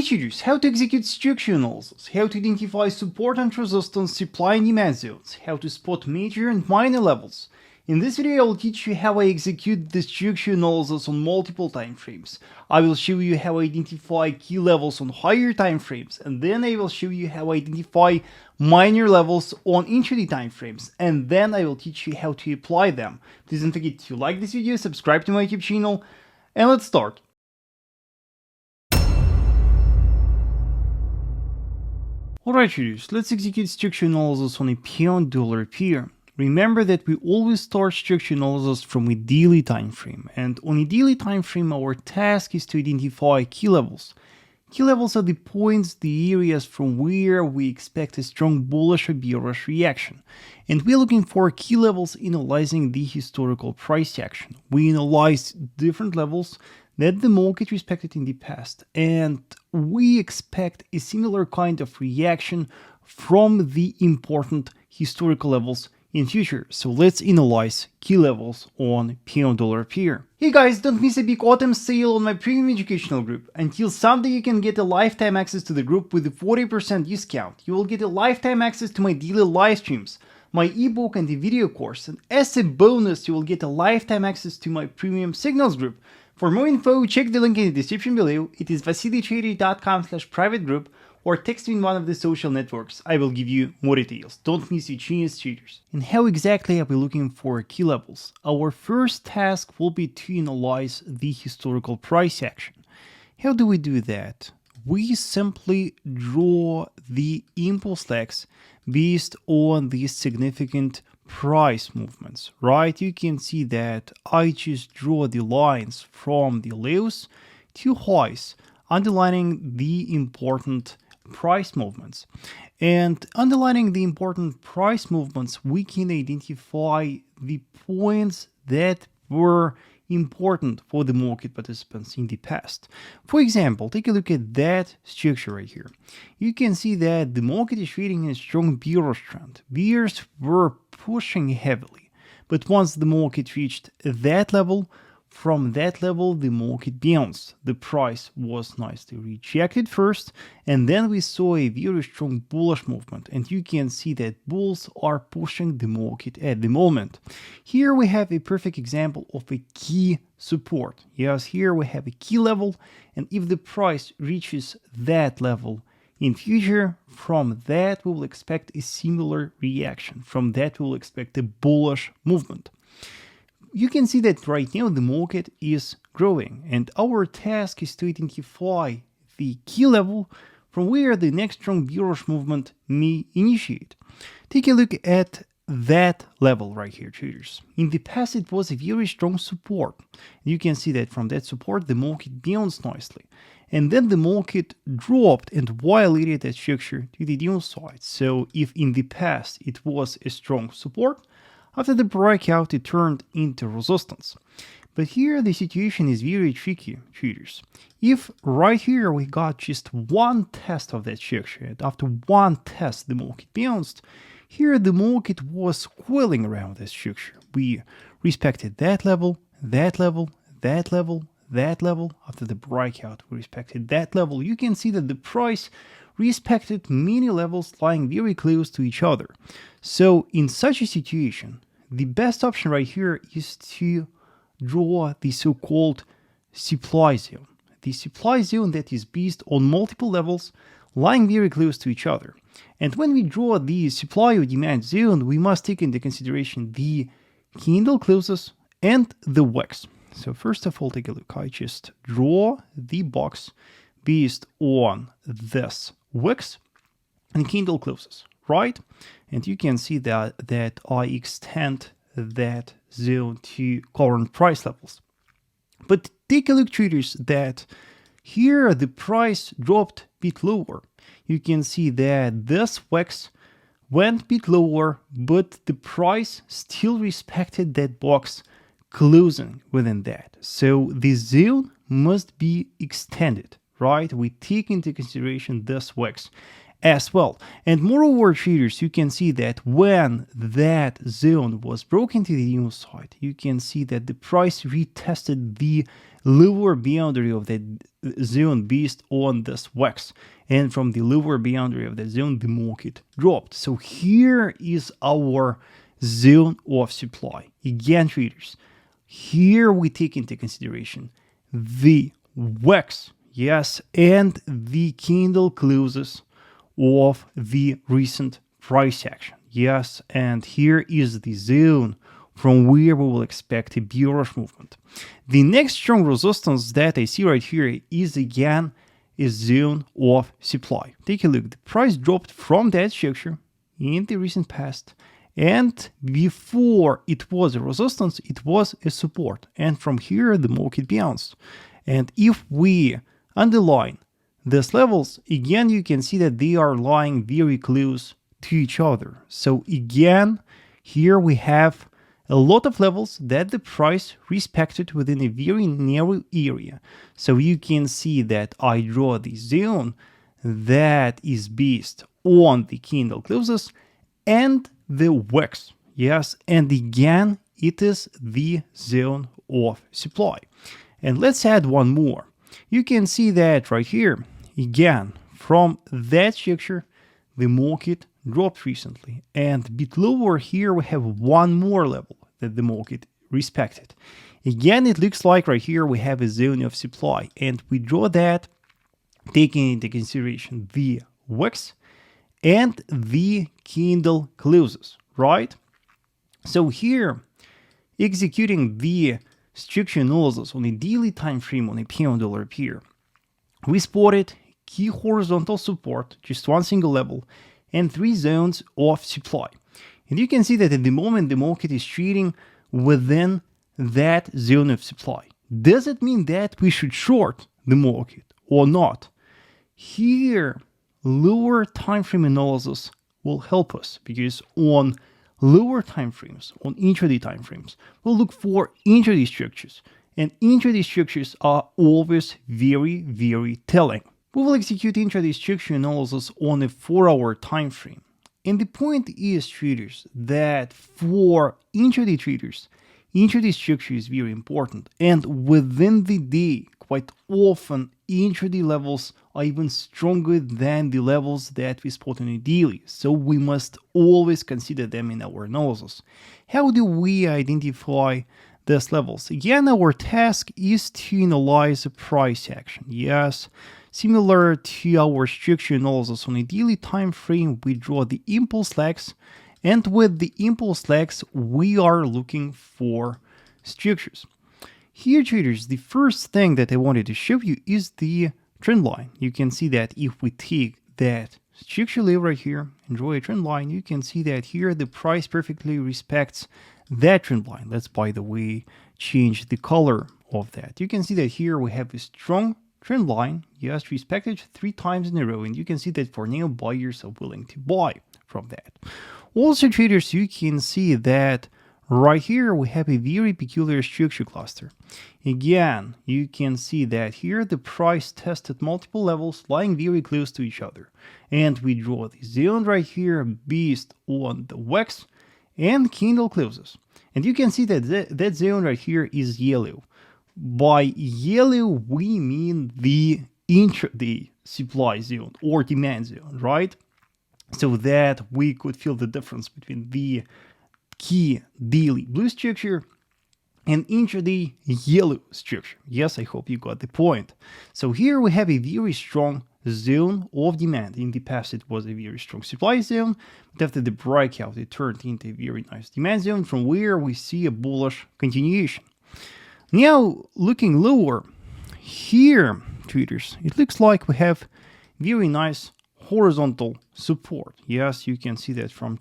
Okay, traders, how to execute structure analysis, how to identify support and resistance, supply and demand zones, how to spot major and minor levels. In this video, I will teach you how I execute the structure analysis on multiple time frames. I will show you how I identify key levels on higher time frames, and then I will show you how I identify minor levels on intraday time frames, and then I will teach you how to apply them. Please don't forget to like this video, subscribe to my YouTube channel, and let's start. Alright traders, let's execute structure analysis on a pound-dollar pair. Remember that we always start structure analysis from a daily time frame, and on a daily time frame our task is to identify key levels. Key levels are the points, the areas from where we expect a strong bullish or bearish reaction. And we're looking for key levels analyzing the historical price action. We analyze different levels that the market respected in the past, and we expect a similar kind of reaction from the important historical levels in future. So let's analyze key levels on pound-dollar pair. Hey guys, don't miss a big autumn sale on my premium educational group. Until Sunday you can get a lifetime access to the group with a 40% discount. You will get a lifetime access to my daily live streams, my ebook and the video course, and as a bonus you will get a lifetime access to my premium signals group. For more info, check the link in the description below. It is vasilytrader.com/private group, or text me in one of the social networks. I will give you more details. Don't miss your chance, traders. And how exactly are we looking for key levels? Our first task will be to analyze the historical price action. How do we do that? We simply draw the impulse legs based on the significant price movements, right? You can see that I just draw the lines from the lows to highs, underlining the important price movements. And underlining the important price movements, we can identify the points that were important for the market participants in the past. For example, take a look at that structure right here. You can see that the market is trading in a strong bearish trend. Bears were pushing heavily, but once the market reached that level, from that level the market bounced. The price was nicely rejected first, and then we saw a very strong bullish movement, and you can see that bulls are pushing the market at the moment. Here we have a perfect example of a key support. Yes, here we have a key level, and if the price reaches that level in future, from that we will expect a similar reaction. From that we will expect a bullish movement. You can see that right now the market is growing, and our task is to identify the key level from where the next strong bearish movement may initiate. Take a look at that level right here, traders. In the past it was a very strong support. You can see that from that support the market bounced nicely, and then the market dropped and violated that structure to the downside. So if in the past it was a strong support, after the breakout it turned into resistance. But here the situation is very tricky, traders. If right here we got just one test of that structure, and after one test the market bounced, here the market was coiling around this structure. We respected that level, that level, that level, that level. After the breakout we respected that level. You can see that the price respected many levels lying very close to each other. So in such a situation, the best option right here is to draw the so-called supply zone. The supply zone that is based on multiple levels lying very close to each other. And when we draw the supply or demand zone, we must take into consideration the candle closes and the wicks. So first of all, take a look. I just draw the box based on this wicks and candle closes, right? And you can see that I extend that zone to current price levels. But take a look, traders, that here the price dropped a bit lower. You can see that this wicks went a bit lower, but the price still respected that box closing within that. So the zone must be extended, right? We take into consideration this wicks. as well. And moreover, traders, you can see that when that zone was broken to the downside, you can see that the price retested the lower boundary of that zone based on this wax, and from the lower boundary of that zone the market dropped. So here is our zone of supply. Again, traders, here we take into consideration the wax, yes, and the candle closes of the recent price action, yes, and here is the zone from where we will expect a bearish movement. The next strong resistance that I see right here is again a zone of supply. Take a look. The price dropped from that structure in the recent past, and before it was a resistance, it was a support. And from here, the market bounced. And if we underline these levels, again, you can see that they are lying very close to each other. So again, here we have a lot of levels that the price respected within a very narrow area. So you can see that I draw the zone that is based on the candle closes and the wax. Yes, and again, it is the zone of supply. And let's add one more. You can see that right here, again, from that structure, the market dropped recently. And a bit lower here, we have one more level that the market respected. Again, it looks like right here we have a zone of supply, and we draw that taking into consideration the wax and the candle closes, right? So here, executing the structure analysis on a daily time frame on a pound dollar pair, we spotted key horizontal support, just one single level, and three zones of supply. And you can see that at the moment the market is trading within that zone of supply. Does it mean that we should short the market or not? Here, lower time frame analysis will help us, because on lower time frames, on intraday time frames, we'll look for intraday structures, and intraday structures are always very, very telling. We will execute intraday structure analysis on a 4-hour time frame. And the point is, traders, that for intraday traders, intraday structure is very important. And within the day, quite often, intraday levels are even stronger than the levels that we spot on a daily. So we must always consider them in our analysis. How do we identify these levels? Again, our task is to analyze a price action. Yes. Similar to our structure analysis on a daily time frame, we draw the impulse legs, and with the impulse legs, we are looking for structures. Here, traders, the first thing that I wanted to show you is the trend line. You can see that if we take that structure level right here and draw a trend line, you can see that here the price perfectly respects that trend line. Let's, by the way, change the color of that. You can see that here we have a strong trend line, yes, respected 3 times in a row, and you can see that for now buyers are willing to buy from that. Also, traders, you can see that right here we have a very peculiar structure cluster. Again, you can see that here the price tested multiple levels lying very close to each other, and we draw the zone right here based on the wax and candle closes. And you can see that that zone right here is yellow. By yellow, we mean the intraday supply zone or demand zone, right? So that we could feel the difference between the key daily blue structure and intraday yellow structure. Yes, I hope you got the point. So here we have a very strong zone of demand. In the past, it was a very strong supply zone, but after the breakout, it turned into a very nice demand zone from where we see a bullish continuation. Now, looking lower, here, traders, it looks like we have very nice horizontal support. Yes, you can see that from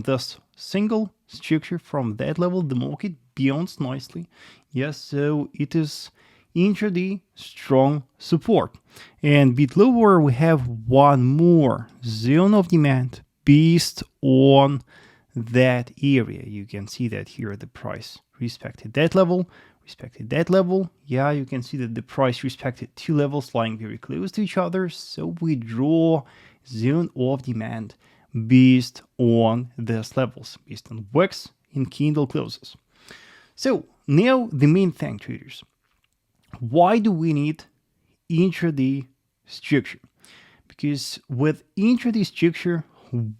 this single structure, from that level, the market bounced nicely. Yes, so it is intraday strong support. And a bit lower, we have one more zone of demand based on that area. You can see that here the price respected that level, respected that level. Yeah, you can see that the price respected two levels lying very close to each other. So we draw zone of demand based on these levels, based on wicks and candle closes. So now the main thing, traders. Why do we need intraday structure? Because with intraday structure,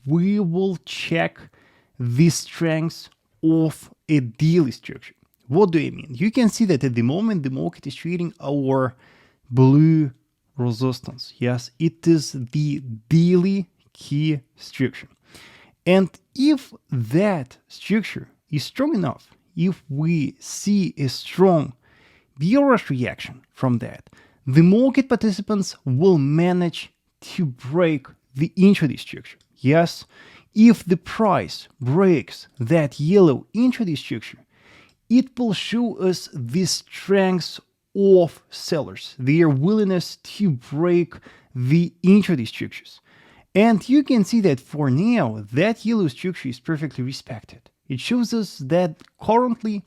we will check the strengths of a daily structure. What do I mean? You can see that at the moment the market is trading our blue resistance. Yes, it is the daily key structure. And if that structure is strong enough, if we see a strong bearish reaction from that, the market participants will manage to break the intraday structure. Yes, if the price breaks that yellow intraday structure, it will show us the strength of sellers, their willingness to break the intraday structures. And you can see that for now, that yellow structure is perfectly respected. It shows us that currently,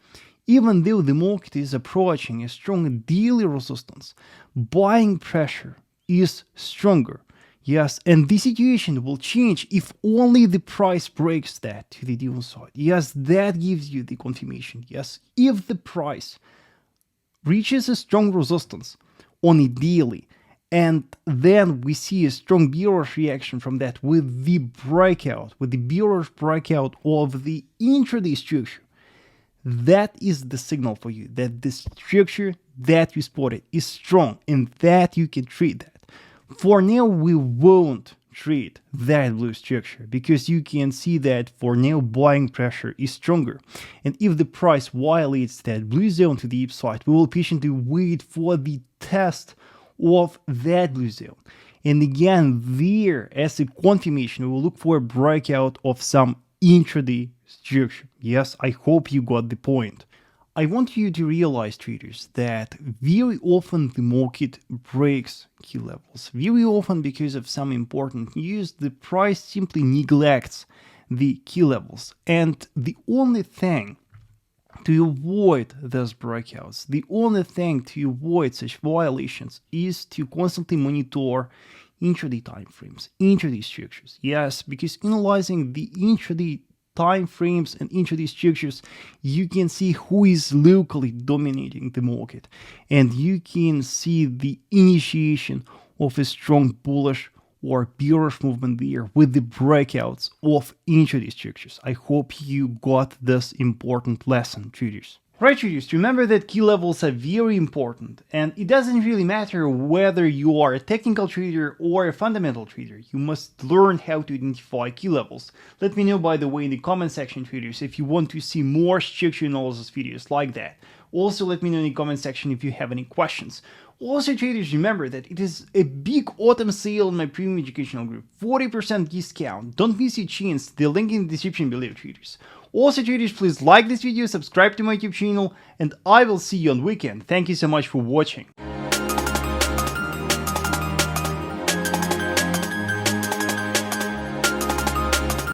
even though the market is approaching a strong daily resistance, buying pressure is stronger. Yes, and the situation will change if only the price breaks that to the downside. Yes, that gives you the confirmation. Yes, if the price reaches a strong resistance on a daily, and then we see a strong bearish reaction from that with the bearish breakout of the intraday structure, that is the signal for you that the structure that you spotted is strong and that you can trade that. For now, we won't trade that blue structure because you can see that for now buying pressure is stronger. And if the price violates that blue zone to the upside, we will patiently wait for the test of that blue zone. And again, there, as a confirmation, we will look for a breakout of some intraday structure. Yes, I hope you got the point. I want you to realize, traders, that very often the market breaks key levels. Very often, because of some important news, the price simply neglects the key levels. And the only thing to avoid those breakouts, the only thing to avoid such violations is to constantly monitor intraday time frames, intraday structures. Yes, because analyzing the intraday time frames and intraday structures, you can see who is locally dominating the market, and you can see the initiation of a strong bullish or bearish movement there with the breakouts of intraday structures. I hope you got this important lesson, traders. Right, traders, remember that key levels are very important, and it doesn't really matter whether you are a technical trader or a fundamental trader. You must learn how to identify key levels. Let me know, by the way, in the comment section, traders, if you want to see more structure analysis videos like that. Also, let me know in the comment section if you have any questions. Also, traders, remember that it is a big autumn sale in my premium educational group, 40% discount. Don't miss your chance. The link in the description below, traders. Also, traders, please like this video, subscribe to my YouTube channel, and I will see you on weekend. Thank you so much for watching.